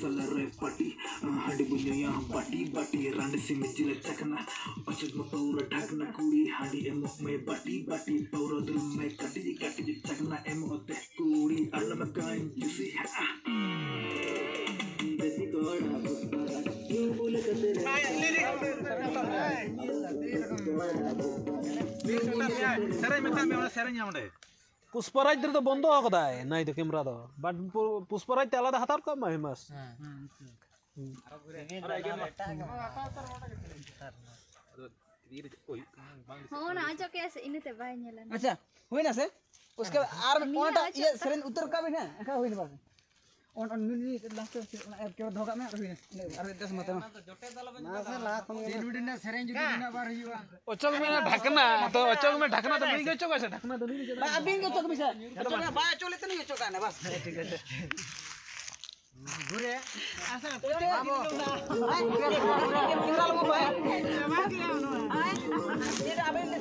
masala re pati handi bunyo ya bati bati rand si mijile chakna ochud mo paura dhakna kuri handi emo me bati bati paura drum me kati kati chakna emo ote kuri alama kain juicy desi goda bul kate Pushpraj तो बंद होगा नहीं तो camera तो but Pushpraj तेला हाथार कम famous अच्छा हुई ना से उसके आर पॉइंट ये सरेन उत्तर का भी ना का हुई ना on mini last के धोका में हुई अरे 10 मत ना से लाख दिन ना सरेन जुदी ना बार हुआ ओचक में ढकना तो ओचक में ढकना तो बिंग ओचक ऐसे ढकना तो नहीं बा बिंग ओचक भी से बा चले तो नहीं ओचक ना बस ठीक है घुरे ऐसा बाबू कैमरा लगो भाई ये अबे ले